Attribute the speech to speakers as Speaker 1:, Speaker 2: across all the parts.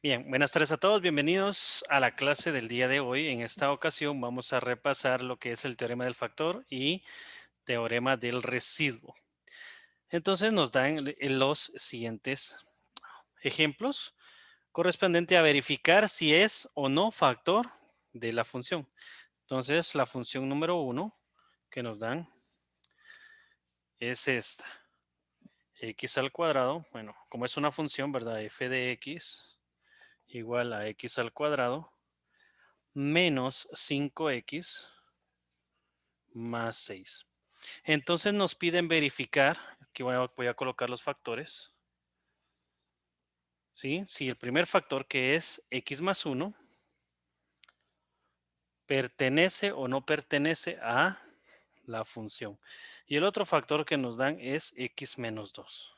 Speaker 1: Bien, buenas tardes a todos, bienvenidos a la clase del día de hoy. En esta ocasión vamos a repasar lo que es el teorema del factor y teorema del residuo. Entonces nos dan los siguientes ejemplos correspondiente a verificar si es o no factor de la función. Entonces la función número 1 que nos dan es esta, x al cuadrado. Bueno, como es una función, ¿verdad? F de x igual a x al cuadrado menos 5x más 6. Entonces nos piden verificar, aquí voy a colocar los factores, ¿sí? Si el primer factor, que es x más 1, pertenece o no pertenece a la función. Y el otro factor que nos dan es x menos 2.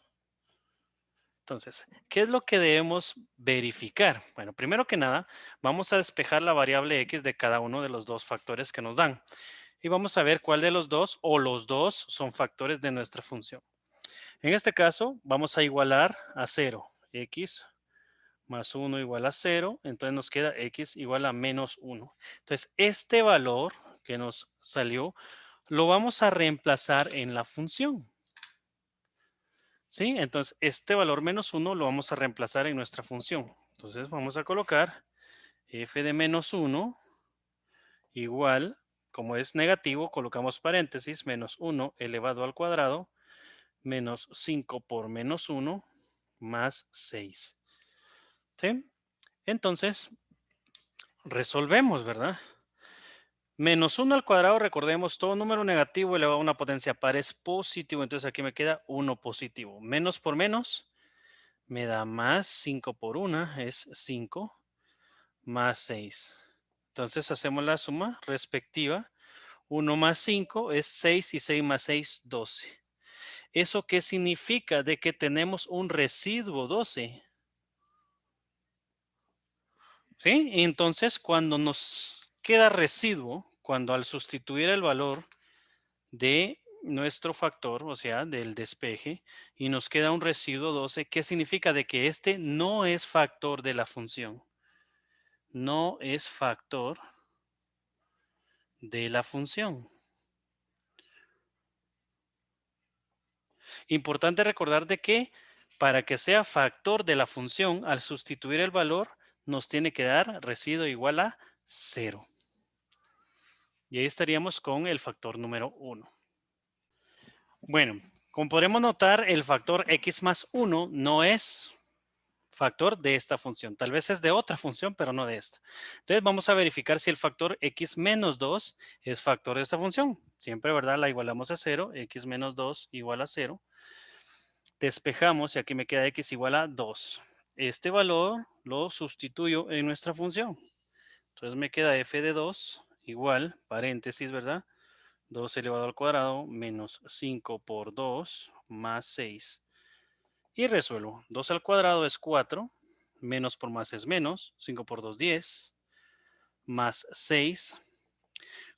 Speaker 1: Entonces, ¿qué es lo que debemos verificar? Bueno, primero que nada, vamos a despejar la variable x de cada uno de los dos factores que nos dan. Y vamos a ver cuál de los dos o los dos son factores de nuestra función. En este caso, vamos a igualar a 0. X más 1 igual a 0. Entonces nos queda x igual a menos 1. Entonces, este valor que nos salió, lo vamos a reemplazar en la función. ¿Sí? Entonces, este valor menos 1 lo vamos a reemplazar en nuestra función. Entonces, vamos a colocar f de menos 1 igual, como es negativo, colocamos paréntesis, menos 1 elevado al cuadrado, menos 5 por menos 1, más 6. ¿Sí? Entonces, resolvemos, ¿verdad? Menos 1 al cuadrado, recordemos, todo número negativo elevado a una potencia par es positivo, entonces aquí me queda 1 positivo. Menos por menos me da más, 5 por 1 es 5, más 6. Entonces hacemos la suma respectiva. 1 más 5 es 6 y 6 más 6, 12. ¿Eso qué significa? De que tenemos un residuo 12. ¿Sí? Entonces, cuando nos queda residuo, cuando al sustituir el valor de nuestro factor, o sea, del despeje, y nos queda un residuo 12, ¿qué significa? De que este no es factor de la función. No es factor de la función. Importante recordar de que para que sea factor de la función, al sustituir el valor, nos tiene que dar residuo igual a 0. Y ahí estaríamos con el factor número 1. Bueno, como podremos notar, el factor x más 1 no es factor de esta función. Tal vez es de otra función, pero no de esta. Entonces vamos a verificar si el factor x menos 2 es factor de esta función. Siempre, ¿verdad? La igualamos a 0. X menos 2 igual a 0. Despejamos y aquí me queda x igual a 2. Este valor lo sustituyo en nuestra función. Entonces me queda f de 2 igual, paréntesis, ¿verdad? 2 elevado al cuadrado menos 5 por 2 más 6. Y resuelvo. 2 al cuadrado es 4, menos por más es menos, 5 por 2, 10, más 6.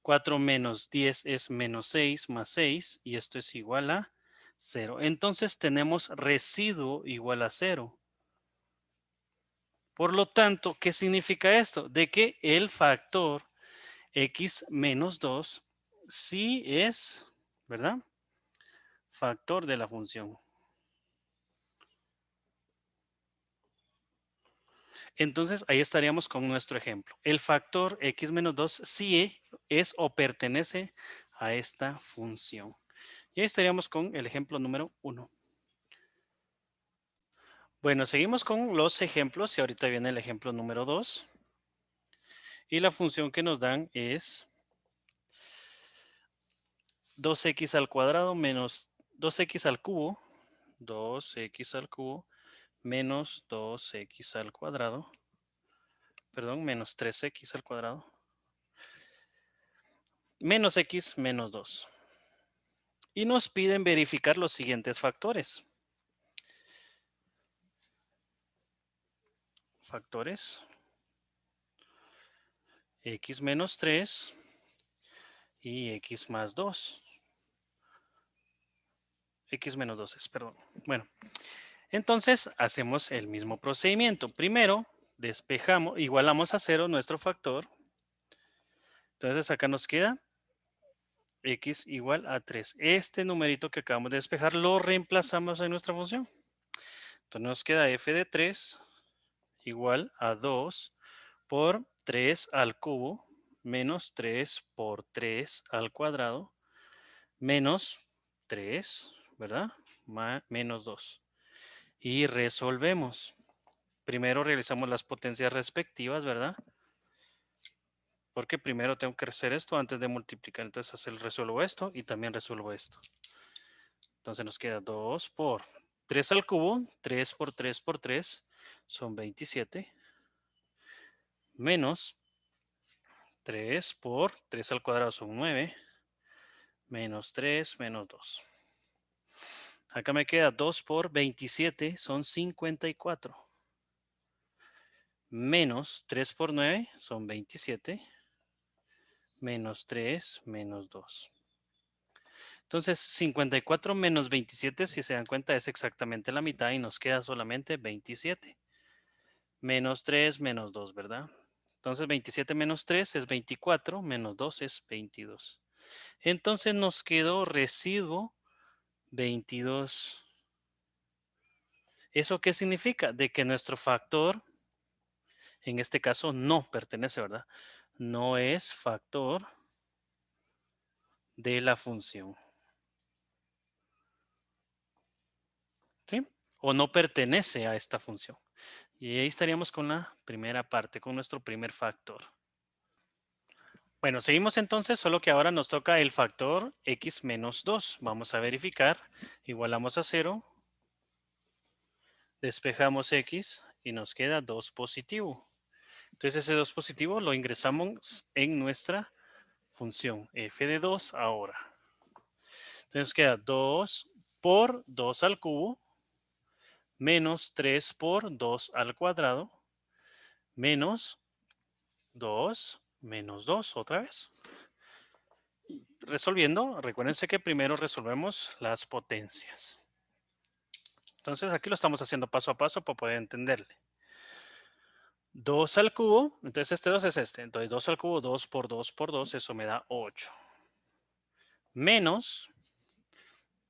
Speaker 1: 4 menos 10 es menos 6, más 6, y esto es igual a 0. Entonces tenemos residuo igual a 0. Por lo tanto, ¿qué significa esto? De que el factor x menos 2 sí es, ¿verdad? Factor de la función. Entonces, ahí estaríamos con nuestro ejemplo. El factor x menos 2 sí es o pertenece a esta función. Y ahí estaríamos con el ejemplo número 1. Bueno, seguimos con los ejemplos y ahorita viene el ejemplo número 2. Y la función que nos dan es 2x al cuadrado menos 2x al cubo, 2x al cubo menos 2x al cuadrado, perdón, menos 3x al cuadrado, menos x menos 2. Y nos piden verificar los siguientes factores. Factores x menos 3 y x más 2. X menos 2 es, perdón. Bueno, entonces hacemos el mismo procedimiento. Primero, despejamos, igualamos a 0 nuestro factor. Entonces acá nos queda x igual a 3. Este numerito que acabamos de despejar lo reemplazamos en nuestra función. Entonces nos queda f de 3 igual a 2 por 3 al cubo menos 3 por 3 al cuadrado menos 3, ¿verdad? Menos 2. Y resolvemos. Primero realizamos las potencias respectivas, ¿verdad? Porque primero tengo que hacer esto antes de multiplicar. Entonces resuelvo esto y también resuelvo esto. Entonces nos queda 2 por 3 al cubo, 3 por 3 por 3 son 27, menos 3 por 3 al cuadrado son 9, menos 3, menos 2. Acá me queda 2 por 27 son 54, menos 3 por 9 son 27, menos 3, menos 2. Entonces, 54 menos 27, si se dan cuenta, es exactamente la mitad y nos queda solamente 27. Menos 3, menos 2, ¿verdad? Entonces, 27 menos 3 es 24, menos 2 es 22. Entonces, nos quedó residuo 22. ¿Eso qué significa? De que nuestro factor, en este caso, no pertenece, ¿verdad? No es factor de la función. ¿Sí? O no pertenece a esta función. Y ahí estaríamos con la primera parte, con nuestro primer factor. Bueno, seguimos entonces, solo que ahora nos toca el factor x menos 2. Vamos a verificar. Igualamos a 0. Despejamos x y nos queda 2 positivo. Entonces ese 2 positivo lo ingresamos en nuestra función f de 2 ahora. Entonces nos queda 2 por 2 al cubo menos 3 por 2 al cuadrado menos 2 menos 2 otra vez. Resolviendo, recuérdense que primero resolvemos las potencias. Entonces aquí lo estamos haciendo paso a paso para poder entenderle. 2 al cubo, entonces este 2 es este. Entonces 2 al cubo, 2 por 2 por 2, eso me da 8. Menos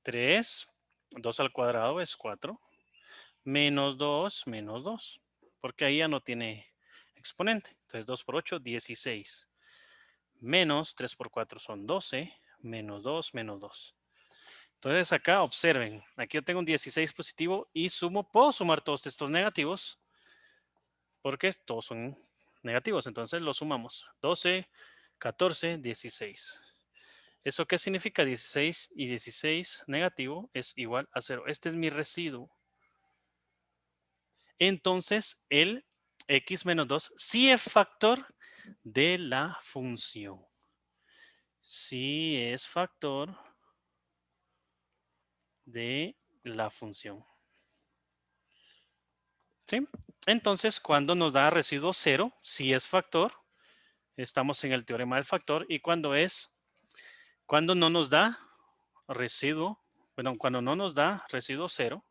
Speaker 1: 3, 2 al cuadrado es 4. Menos 2, menos 2. Porque ahí ya no tiene exponente. Entonces 2 por 8, 16. Menos 3 por 4 son 12. Menos 2, menos 2. Entonces acá observen, aquí yo tengo un 16 positivo y puedo sumar todos estos negativos porque todos son negativos, entonces los sumamos. 12, 14, 16. ¿Eso qué significa? 16 y 16 negativo es igual a 0. Este es mi residuo. Entonces el x menos 2 sí es factor de la función. Sí es factor de la función. ¿Sí? Entonces, cuando nos da residuo 0, sí es factor. Estamos en el teorema del factor. Y cuando no nos da residuo, bueno, cuando no nos da residuo 0,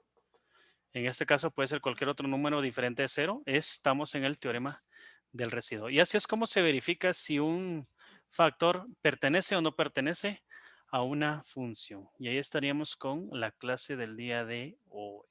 Speaker 1: en este caso puede ser cualquier otro número diferente de 0, estamos en el teorema del residuo. Y así es como se verifica si un factor pertenece o no pertenece a una función. Y ahí estaríamos con la clase del día de hoy.